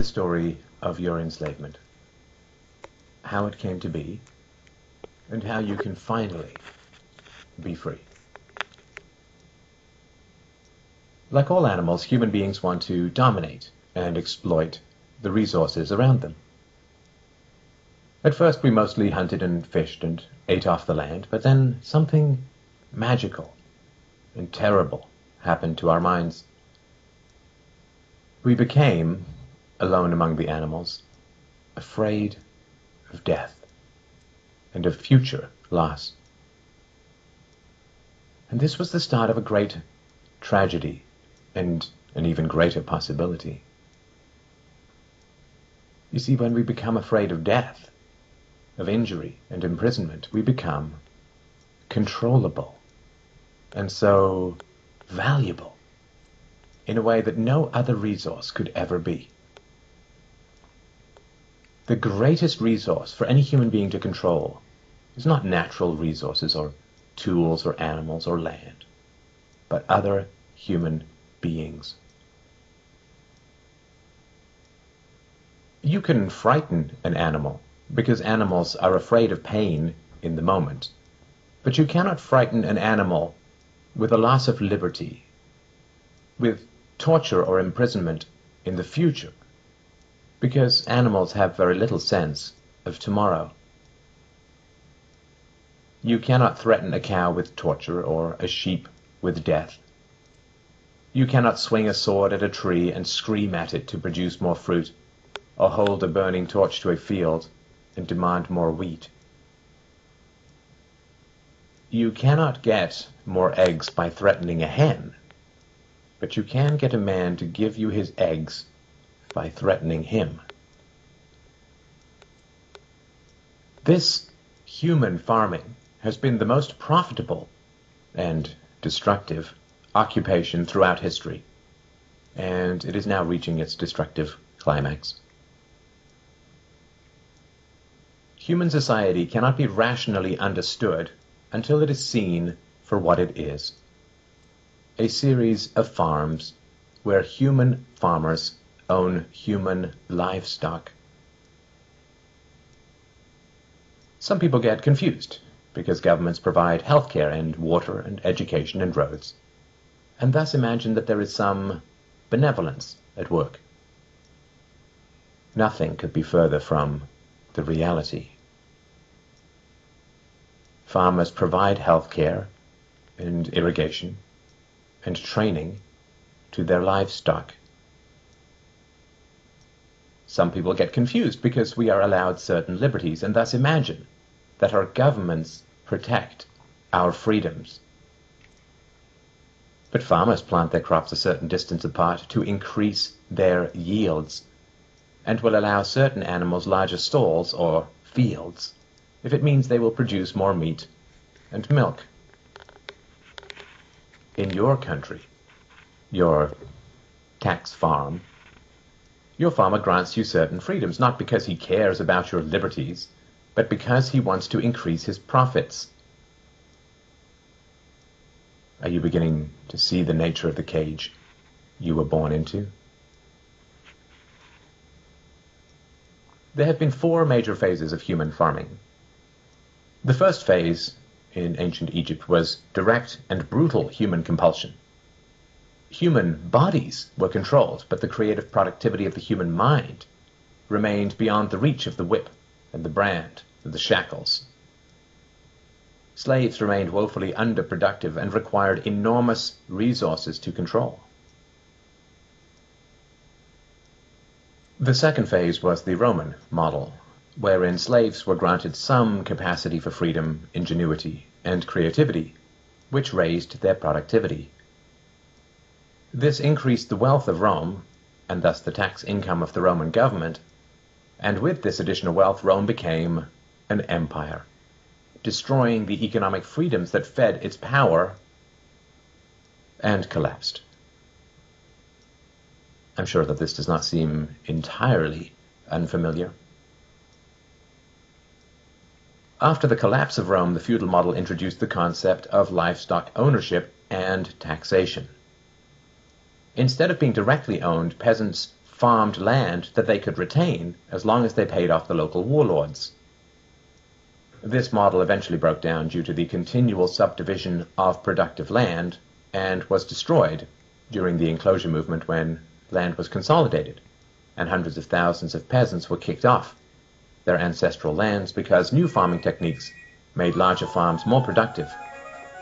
the story of your enslavement, how it came to be, and how you can finally be free. Like all animals, human beings want to dominate and exploit the resources around them. At first, we mostly hunted and fished and ate off the land, but then something magical and terrible happened to our minds. We became, alone among the animals, afraid of death and of future loss. And this was the start of a great tragedy and an even greater possibility. You see, when we become afraid of death, of injury and imprisonment, we become controllable and so valuable in a way that no other resource could ever be. The greatest resource for any human being to control is not natural resources or tools or animals or land, but other human beings. You can frighten an animal because animals are afraid of pain in the moment, but you cannot frighten an animal with a loss of liberty, with torture or imprisonment in the future, because animals have very little sense of tomorrow. You cannot threaten a cow with torture or a sheep with death. You cannot swing a sword at a tree and scream at it to produce more fruit, or hold a burning torch to a field and demand more wheat. You cannot get more eggs by threatening a hen, but you can get a man to give you his eggs by threatening him. This human farming has been the most profitable and destructive occupation throughout history, and it is now reaching its destructive climax. Human society cannot be rationally understood until it is seen for what it is: a series of farms where human farmers own human livestock. Some people get confused because governments provide healthcare and water and education and roads, and thus imagine that there is some benevolence at work. Nothing could be further from the reality. Farmers provide healthcare and irrigation and training to their livestock. Some people get confused because we are allowed certain liberties and thus imagine that our governments protect our freedoms. But farmers plant their crops a certain distance apart to increase their yields, and will allow certain animals larger stalls or fields if it means they will produce more meat and milk. In your country, your tax farm, your farmer grants you certain freedoms, not because he cares about your liberties, but because he wants to increase his profits. Are you beginning to see the nature of the cage you were born into? There have been 4 major phases of human farming. The first phase in ancient Egypt was direct and brutal human compulsion. Human bodies were controlled, but the creative productivity of the human mind remained beyond the reach of the whip and the brand and the shackles. Slaves remained woefully underproductive and required enormous resources to control. The second phase was the Roman model, wherein slaves were granted some capacity for freedom, ingenuity, and creativity, which raised their productivity. This increased the wealth of Rome, and thus the tax income of the Roman government, and with this additional wealth, Rome became an empire, destroying the economic freedoms that fed its power, and collapsed. I'm sure that this does not seem entirely unfamiliar. After the collapse of Rome, the feudal model introduced the concept of livestock ownership and taxation. Instead of being directly owned, peasants farmed land that they could retain as long as they paid off the local warlords. This model eventually broke down due to the continual subdivision of productive land and was destroyed during the enclosure movement when land was consolidated and hundreds of thousands of peasants were kicked off their ancestral lands because new farming techniques made larger farms more productive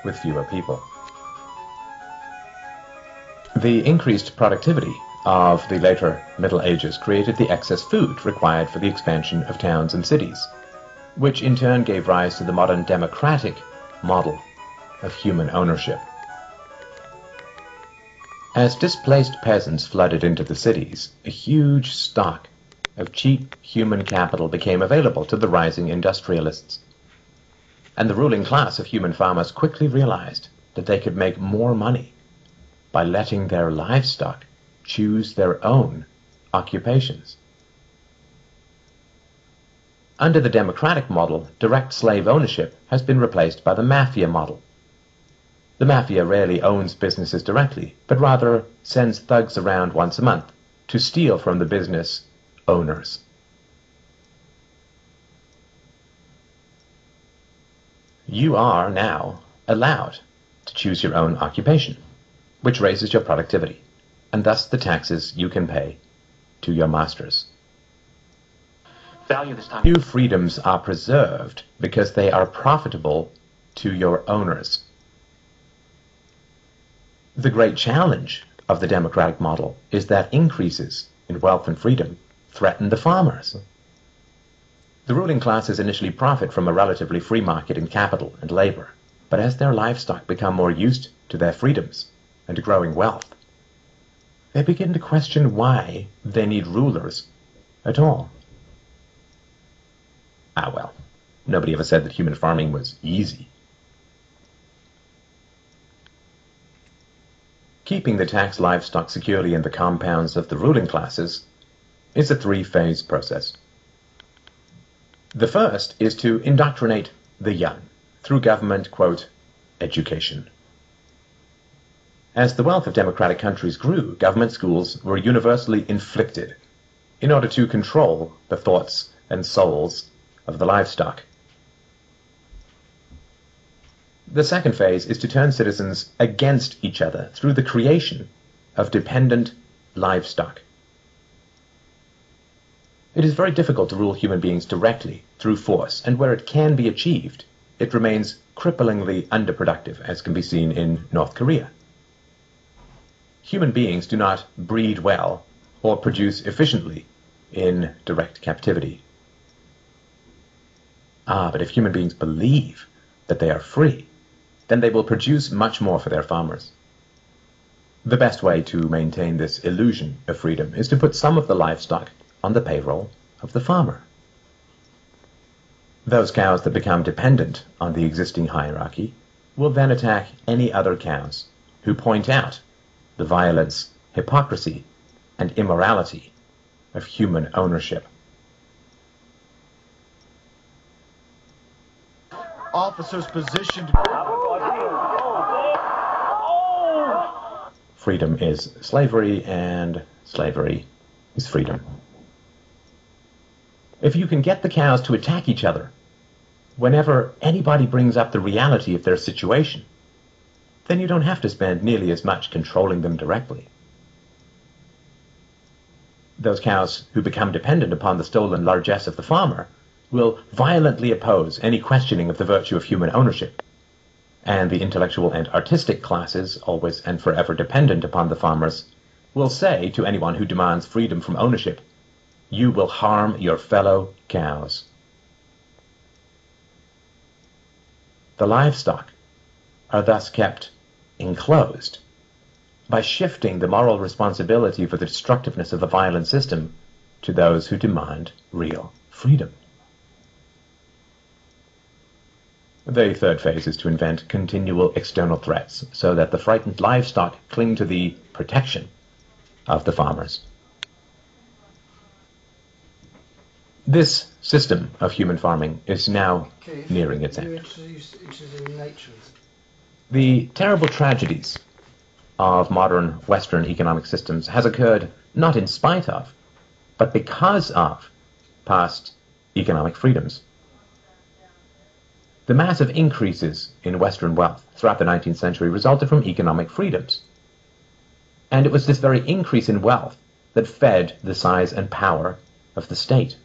with fewer people. The increased productivity of the later Middle Ages created the excess food required for the expansion of towns and cities, which in turn gave rise to the modern democratic model of human ownership. As displaced peasants flooded into the cities, a huge stock of cheap human capital became available to the rising industrialists. And the ruling class of human farmers quickly realized that they could make more money by letting their livestock choose their own occupations. Under the democratic model, direct slave ownership has been replaced by the mafia model. The mafia rarely owns businesses directly, but rather sends thugs around once a month to steal from the business owners. You are now allowed to choose your own occupation, which raises your productivity, and thus the taxes you can pay to your masters. New freedoms are preserved because they are profitable to your owners. The great challenge of the democratic model is that increases in wealth and freedom threaten the farmers. The ruling classes initially profit from a relatively free market in capital and labor, but as their livestock become more used to their freedoms and growing wealth, they begin to question why they need rulers at all. Well, nobody ever said that human farming was easy. Keeping the taxed livestock securely in the compounds of the ruling classes is a three-phase process. The first is to indoctrinate the young through government, quote, education. As the wealth of democratic countries grew, government schools were universally inflicted in order to control the thoughts and souls of the livestock. The second phase is to turn citizens against each other through the creation of dependent livestock. It is very difficult to rule human beings directly through force, and where it can be achieved, it remains cripplingly underproductive, as can be seen in North Korea. Human beings do not breed well or produce efficiently in direct captivity. But if human beings believe that they are free, then they will produce much more for their farmers. The best way to maintain this illusion of freedom is to put some of the livestock on the payroll of the farmer. Those cows that become dependent on the existing hierarchy will then attack any other cows who point out the violence, hypocrisy, and immorality of human ownership. Officers positioned. Freedom is slavery, and slavery is freedom. If you can get the cows to attack each other whenever anybody brings up the reality of their situation, then you don't have to spend nearly as much controlling them directly. Those cows who become dependent upon the stolen largesse of the farmer will violently oppose any questioning of the virtue of human ownership, and the intellectual and artistic classes, always and forever dependent upon the farmers, will say to anyone who demands freedom from ownership, "You will harm your fellow cows." The livestock are thus kept enclosed by shifting the moral responsibility for the destructiveness of the violent system to those who demand real freedom. The third phase is to invent continual external threats so that the frightened livestock cling to the protection of the farmers. This system of human farming is now nearing its end. The terrible tragedies of modern Western economic systems has occurred not in spite of, but because of past economic freedoms. The massive increases in Western wealth throughout the 19th century resulted from economic freedoms. And it was this very increase in wealth that fed the size and power of the state.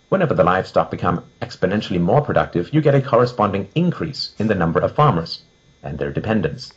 Whenever the livestock become exponentially more productive, you get a corresponding increase in the number of farmers and their dependents.